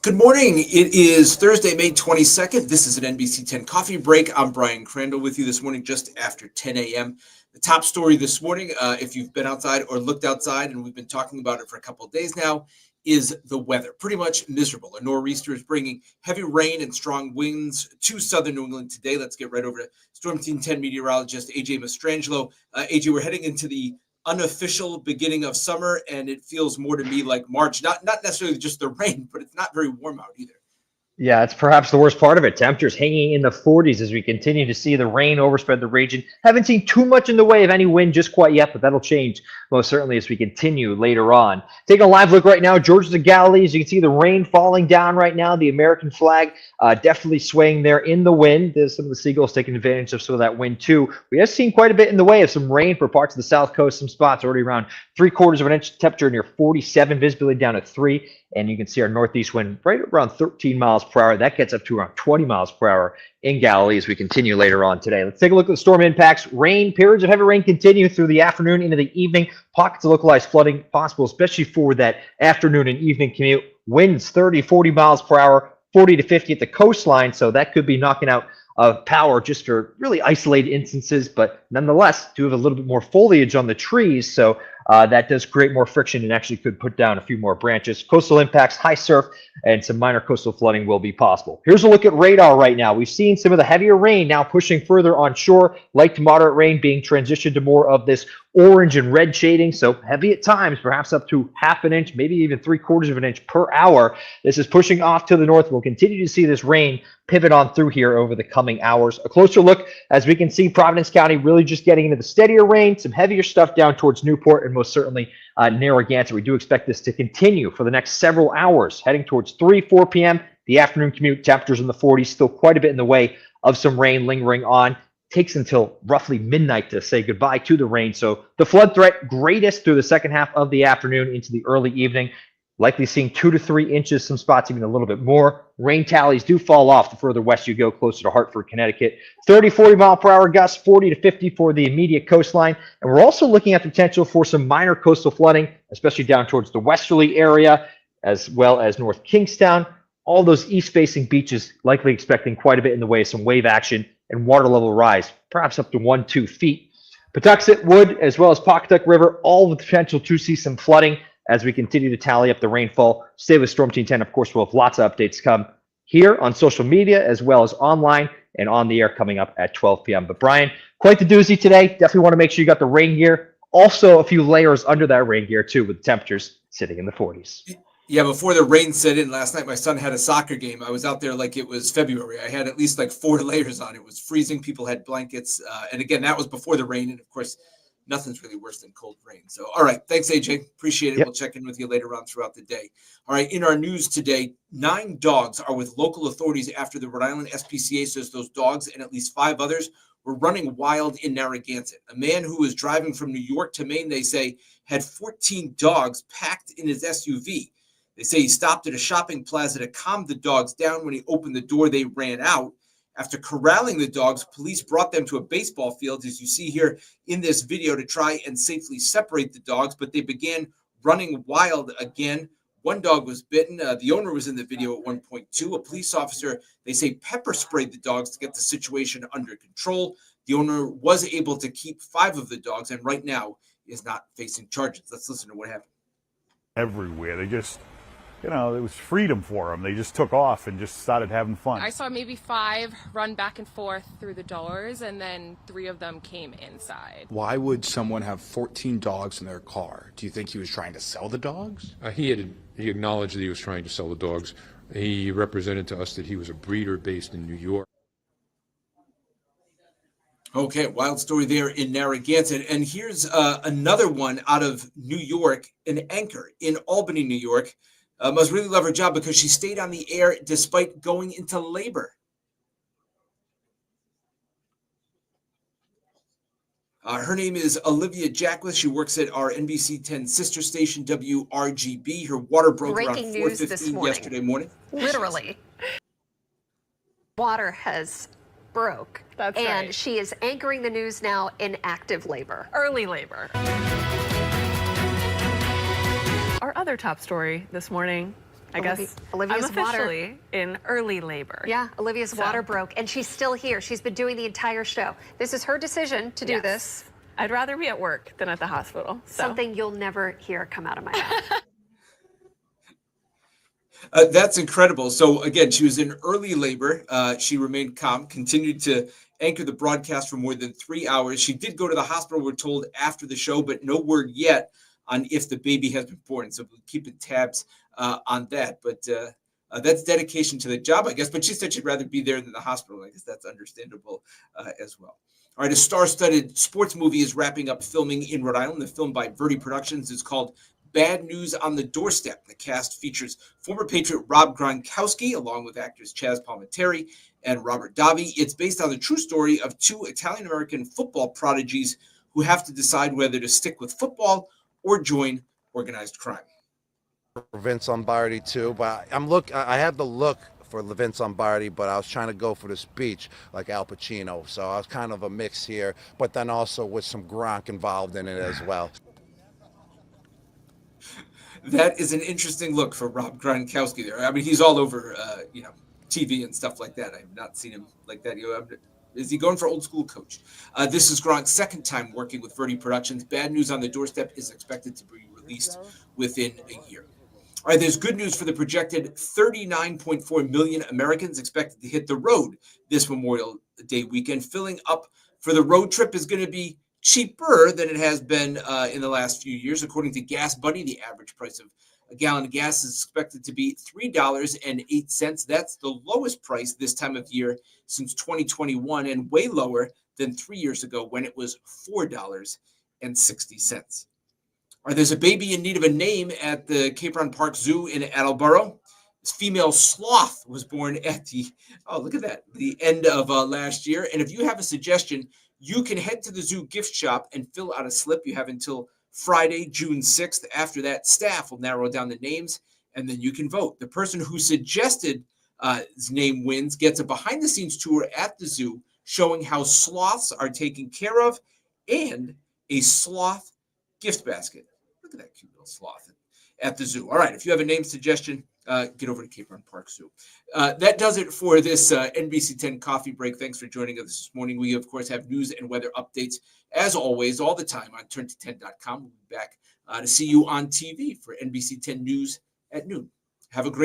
Good morning. It is Thursday, May 22nd. This is an NBC 10 Coffee Break. I'm Brian Crandall with you this morning just after 10 a.m. The top story this morning, if you've been outside or looked outside, and we've been talking about it for a couple of days now, is the weather. Pretty much miserable. A nor'easter is bringing heavy rain and strong winds to southern New England today. Let's get right over to Storm Team 10 meteorologist AJ Mastrangelo. AJ, we're heading into the unofficial beginning of summer, and it feels more to me like March. Not necessarily just the rain, but it's not very warm out either. Yeah, it's perhaps the worst part of it. Temperatures hanging in the 40s as we continue to see the rain overspread the region. Haven't seen too much in the way of any wind just quite yet, but that'll change most certainly as we continue later on. Taking a live look right now, Georgia and Galilee, as you can see the rain falling down right now. The American flag definitely swaying there in the wind. There's some of the seagulls taking advantage of some of that wind too. We have seen quite a bit in the way of some rain for parts of the south coast. Some spots already around 3/4 of an inch. Temperature near 47, visibility down at 3. And you can see our northeast wind right around 13 miles per hour. That gets up to around 20 miles per hour in Galilee as we continue later on today. Let's take a look at the storm impacts. Rain, periods of heavy rain continue through the afternoon into the evening. Pockets of localized flooding possible, especially for that afternoon and evening commute. Winds 30, 40 miles per hour, 40 to 50 at the coastline. So that could be knocking out power just for really isolated instances, but nonetheless do have a little bit more foliage on the trees, so that does create more friction and actually could put down a few more branches. Coastal impacts, high surf, and some minor coastal flooding will be possible. Here's a look at radar right now. We've seen some of the heavier rain now pushing further on shore, light to moderate rain being transitioned to more of this orange and red shading, so heavy at times, perhaps up to half an inch, maybe even 3/4 of an inch per hour. This is pushing off to the north. We'll continue to see this rain pivot on through here over the coming hours. A closer look, as we can see, Providence County really just getting into the steadier rain, some heavier stuff down towards Newport and most certainly Narragansett. We do expect this to continue for the next several hours, heading towards 3, 4 p.m. The afternoon commute, temperatures in the 40s, still quite a bit in the way of some rain lingering on. Takes until roughly midnight to say goodbye to the rain. So the flood threat greatest through the second half of the afternoon into the early evening. Likely seeing 2 to 3 inches, some spots even a little bit more. Rain tallies do fall off the further west you go, closer to Hartford, Connecticut. 30, 40 mile per hour gusts, 40 to 50 for the immediate coastline. And we're also looking at the potential for some minor coastal flooding, especially down towards the westerly area, as well as North Kingstown. All those east-facing beaches likely expecting quite a bit in the way of some wave action and water level rise, perhaps up to 1-2 feet. Patuxent, Wood, as well as Pawcatuck River, all with the potential to see some flooding as we continue to tally up the rainfall. Stay with Storm Team 10. Of course, we'll have lots of updates come here on social media as well as online and on the air coming up at 12 p.m. But Brian, quite the doozy today. Definitely want to make sure you got the rain gear. Also, a few layers under that rain gear, too, with temperatures sitting in the 40s. Yeah, before the rain set in last night, my son had a soccer game. I was out there like it was February. I had at least like 4 layers on. It was freezing. People had blankets. And again, that was before the rain. And of course, nothing's really worse than cold rain. So, all right. Thanks, AJ. Appreciate it. Yep. We'll check in with you later on throughout the day. All right. In our news today, 9 dogs are with local authorities after the Rhode Island SPCA says those dogs and at least 5 others were running wild in Narragansett. A man who was driving from New York to Maine, they say, had 14 dogs packed in his SUV. They say he stopped at a shopping plaza to calm the dogs down. When he opened the door, they ran out. After corralling the dogs, police brought them to a baseball field, as you see here in this video, to try and safely separate the dogs, but they began running wild again. One dog was bitten. The owner was in the video at one point, too. A police officer, they say, pepper sprayed the dogs to get the situation under control. The owner was able to keep 5 of the dogs and right now is not facing charges. Let's listen to what happened. Everywhere. They just, it was freedom for them. They just took off and just started having fun. I saw maybe 5 run back and forth through the doors, and then 3 of them came inside. Why would someone have 14 dogs in their car? Do you think he was trying to sell the dogs? He acknowledged that he was trying to sell the dogs. He represented to us that he was a breeder based in New York. Okay, wild story there in Narragansett. And here's another one out of New York, an anchor in Albany, New York. Must really love her job because she stayed on the air despite going into labor. Her name is Olivia Jackless. She works at our NBC 10 sister station, WRGB. Her water broke Breaking around news this 4:15 morning. yesterday morning. Literally. Water has broke. That's and right. she is anchoring the news now in active labor. Early labor. Our other top story this morning, I guess Olivia's I'm water. officially in early labor. Yeah, Olivia's water broke, and she's still here. She's been doing the entire show. This is her decision to do Yes. this. I'd rather be at work than at the hospital. So. Something you'll never hear come out of my mouth. That's incredible. So again, she was in early labor. She remained calm, continued to anchor the broadcast for more than 3 hours. She did go to the hospital, we're told, after the show, but no word yet on if the baby has been born. So we'll keep tabs on that. But that's dedication to the job, I guess. But she said she'd rather be there than the hospital. I guess that's understandable as well. All right, a star-studded sports movie is wrapping up filming in Rhode Island. The film by Verdi Productions is called Bad News on the Doorstep. The cast features former Patriot Rob Gronkowski, along with actors Chaz Palminteri and Robert Davi. It's based on the true story of two Italian-American football prodigies who have to decide whether to stick with football or join organized crime. Vince Lombardi too, but I have the look for Vince Lombardi, but I was trying to go for the speech like Al Pacino, so I was kind of a mix here, but then also with some Gronk involved in it as well. That is an interesting look for Rob Gronkowski there. I mean, he's all over, TV and stuff like that. I've not seen him like that. Is he going for old school coach? This is Gronk's second time working with Verdi Productions. Bad News on the Doorstep is expected to be released within a year. All right, there's good news for the projected 39.4 million Americans expected to hit the road this Memorial Day weekend. Filling up for the road trip is going to be cheaper than it has been in the last few years. According to Gas Buddy, the average price of a gallon of gas is expected to be $3.08. That's the lowest price this time of year since 2021 and way lower than 3 years ago when it was $4.60. All right, there's a baby in need of a name at the Cape Ron Park Zoo in Attleboro. This female sloth was born at the end of last year. And if you have a suggestion, you can head to the zoo gift shop and fill out a slip. You have until Friday, June 6th. After that, staff will narrow down the names, and then you can vote. The person who suggested his name wins gets a behind-the-scenes tour at the zoo showing how sloths are taken care of and a sloth gift basket. Look at that cute little sloth at the zoo. All right, if you have a name suggestion, get over to Cape Ron Park Zoo. That does it for this NBC 10 coffee break. Thanks for joining us this morning. We, of course, have news and weather updates, as always, all the time on turn10.com. We'll be back to see you on TV for NBC 10 News at noon. Have a great